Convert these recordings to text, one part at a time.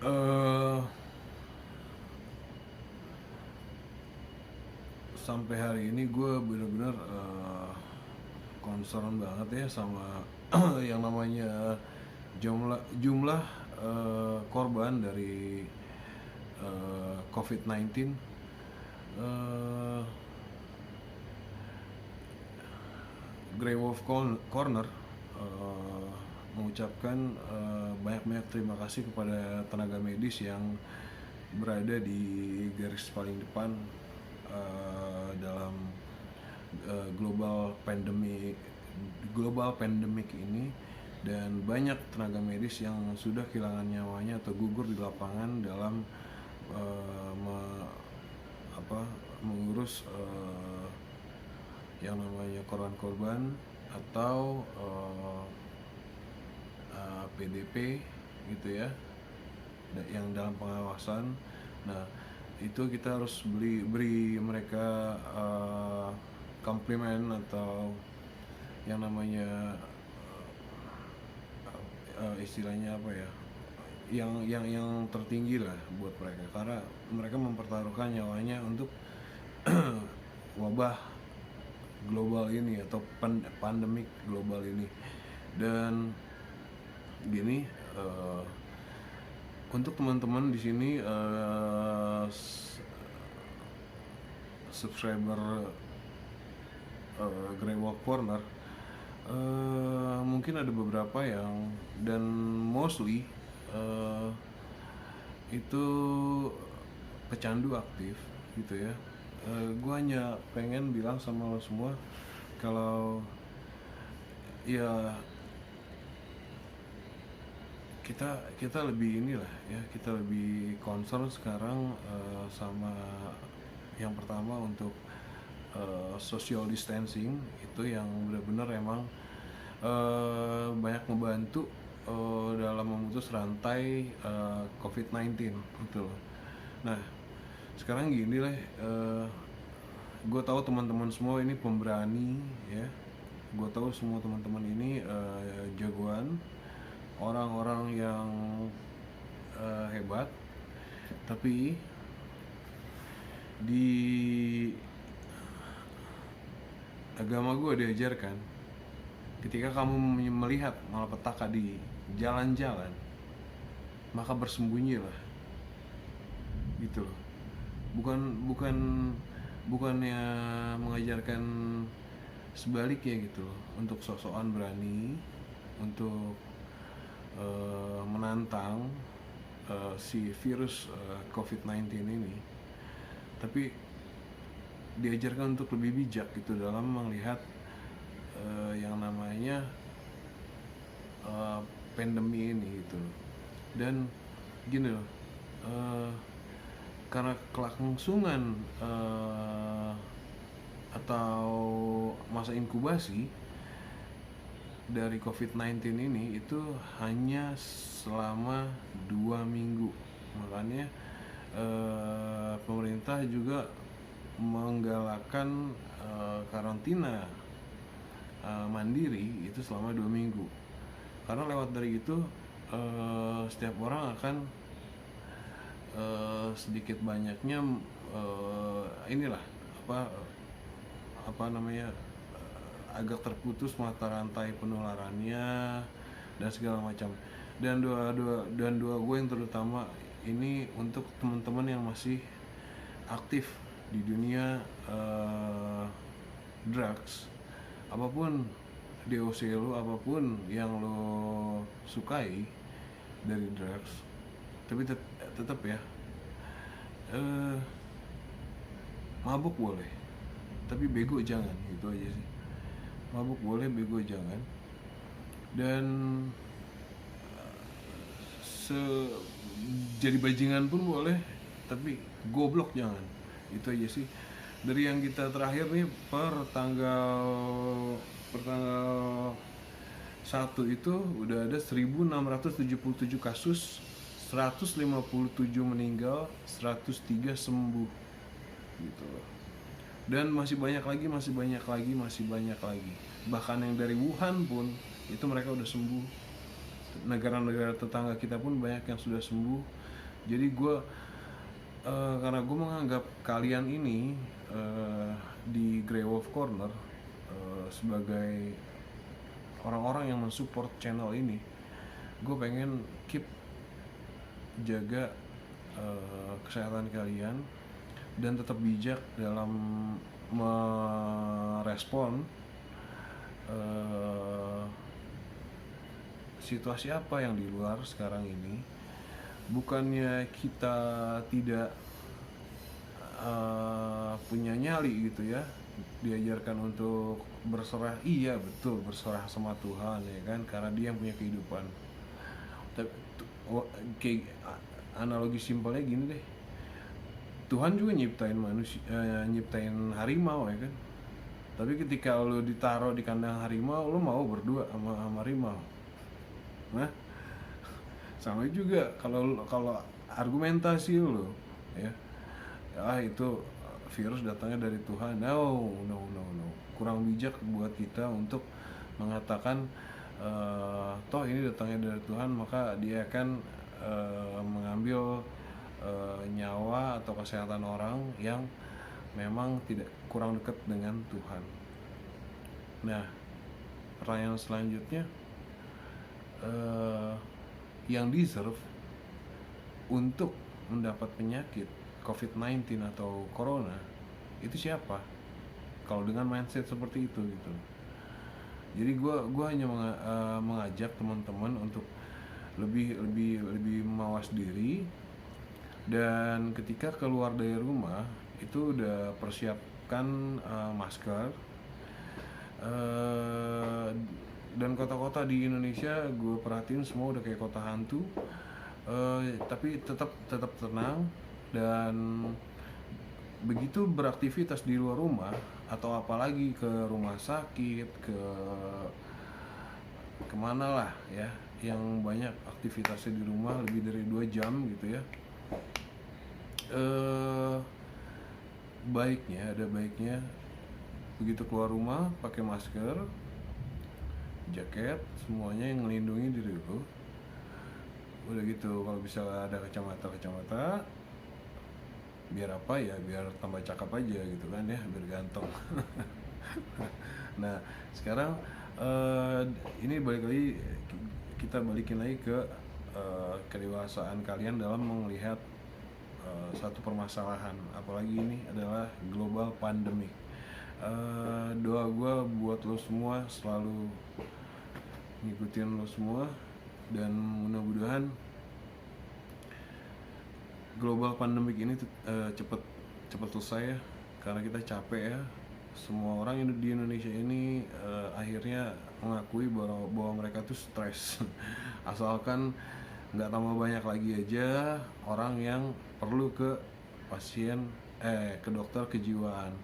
eh Sampai hari ini gue bener-bener concern banget ya sama yang namanya jumlah jumlah korban dari COVID-19. eh Grey Wolf Corner eh, mengucapkan banyak-banyak terima kasih kepada tenaga medis yang berada di garis paling depan dalam global pandemic ini, dan banyak tenaga medis yang sudah kehilangan nyawanya atau gugur di lapangan dalam eh, me- mengurus yang namanya korban-korban atau PDP gitu ya, yang dalam pengawasan. Nah, itu kita harus beri mereka komplimen atau yang namanya istilahnya apa ya, yang tertinggi lah buat mereka, karena mereka mempertaruhkan nyawanya untuk wabah global ini atau pandemik global ini. Dan gini, untuk teman-teman di sini, subscriber Grey Walk Corner, mungkin ada beberapa yang, dan mostly itu pecandu aktif gitu ya. Gue hanya pengen bilang sama lo semua kalau ya kita kita lebih inilah ya, kita lebih concern sekarang sama yang pertama untuk social distancing itu yang benar-benar emang banyak membantu dalam memutus rantai COVID-19 gitu loh. Nah, sekarang gini lah, gue tahu teman-teman semua ini pemberani ya, gue tahu semua teman-teman ini jagoan, orang-orang yang hebat, tapi di agama gue diajarkan, ketika kamu melihat malapetaka di jalan-jalan, maka bersembunyilah gitu loh. Bukan bukannya mengajarkan sebaliknya gitu loh, untuk sok-sokan berani untuk menantang si virus COVID-19 ini, tapi diajarkan untuk lebih bijak gitu dalam melihat yang namanya pandemi ini gitu loh. Dan gini loh, karena kelangsungan atau masa inkubasi dari COVID-19 ini itu hanya selama 2 minggu. Makanya pemerintah juga menggalakkan karantina mandiri itu selama 2 minggu, karena lewat dari itu setiap orang akan sedikit banyaknya inilah apa apa namanya agak terputus mata rantai penularannya dan segala macam. Dan dua gue yang terutama ini untuk teman-teman yang masih aktif di dunia drugs, apapun DOC lo, apapun yang lo sukai dari drugs, tapi tetap ya, mabuk boleh tapi bego jangan, gitu aja sih. Mabuk boleh, bego jangan. Dan jadi bajingan pun boleh tapi goblok jangan, itu aja sih. Dari yang kita terakhir nih, per tanggal 1 itu udah ada 1677 kasus, 157 meninggal, 103 sembuh gitu loh. Dan masih banyak lagi. Bahkan yang dari Wuhan pun itu mereka udah sembuh. Negara-negara tetangga kita pun banyak yang sudah sembuh. Jadi gue karena gue menganggap kalian ini di Grey Wolf Corner sebagai orang-orang yang mensupport channel ini, gue pengen keep jaga kesehatan kalian dan tetap bijak dalam merespon situasi apa yang di luar sekarang ini. Bukannya kita tidak punya nyali gitu ya, diajarkan untuk berserah, iya betul, berserah sama Tuhan ya kan, karena dia yang punya kehidupan. Tapi kayak analogi simpelnya gini deh, Tuhan juga nyiptain manusia, nyiptain harimau ya kan, tapi ketika lo ditaruh di kandang harimau, lo mau berdua sama harimau? Nah, sama juga kalau argumentasi lo ya, itu virus datangnya dari Tuhan. No, kurang bijak buat kita untuk mengatakan toh ini datangnya dari Tuhan, maka dia akan mengambil nyawa atau kesehatan orang yang memang tidak kurang dekat dengan Tuhan. Nah, pertanyaan selanjutnya, yang deserve untuk mendapat penyakit COVID-19 atau Corona itu siapa? Kalau dengan mindset seperti itu gitu. Jadi gue hanya mengajak teman-teman untuk lebih mawas diri, dan ketika keluar dari rumah itu udah persiapkan masker. Dan kota-kota di Indonesia gue perhatiin semua udah kayak kota hantu, tapi tetap tenang. Dan begitu beraktivitas di luar rumah atau apalagi ke rumah sakit, kemana lah ya, yang banyak aktivitasnya di rumah lebih dari 2 jam gitu ya, ada baiknya begitu keluar rumah pakai masker, jaket, semuanya yang melindungi diri lo. Udah gitu, kalau bisa ada kacamata biar apa ya, biar tambah cakep aja gitu kan ya, biar ganteng. Nah sekarang ini kita balikin lagi ke kedewasaan kalian dalam melihat satu permasalahan, apalagi ini adalah global pandemic. Doa gue buat lo semua, selalu ngikutin lo semua, dan mudah-mudahan global pandemic ini cepet selesai ya, karena kita capek ya. Semua orang di Indonesia ini akhirnya mengakui bahwa mereka tuh stres. Asalkan nggak tambah banyak lagi aja orang yang perlu ke dokter kejiwaan.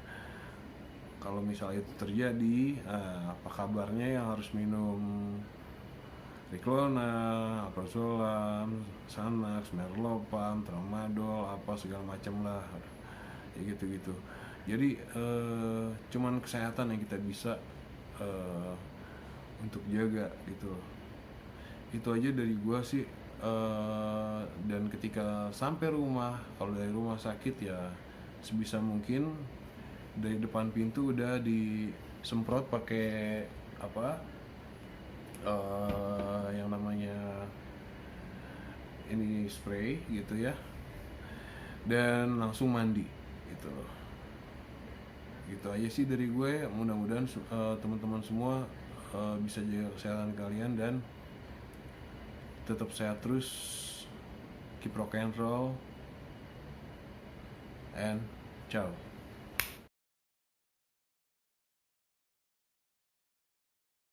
Kalau misalnya itu terjadi, apa kabarnya yang harus minum Riklona, Alprazolam, Xanax, Merlopam, Tramadol, apa segala macam lah, ya gitu. Jadi cuman kesehatan yang kita bisa untuk jaga gitu. Itu aja dari gua sih. Dan ketika sampai rumah, kalau dari rumah sakit ya sebisa mungkin dari depan pintu udah disemprot pakai yang namanya ini spray gitu ya, dan langsung mandi gitu loh. Gitu aja sih dari gue. Mudah-mudahan teman-teman semua bisa jaga kesehatan kalian dan tetap sehat terus. Keep rock and roll and ciao.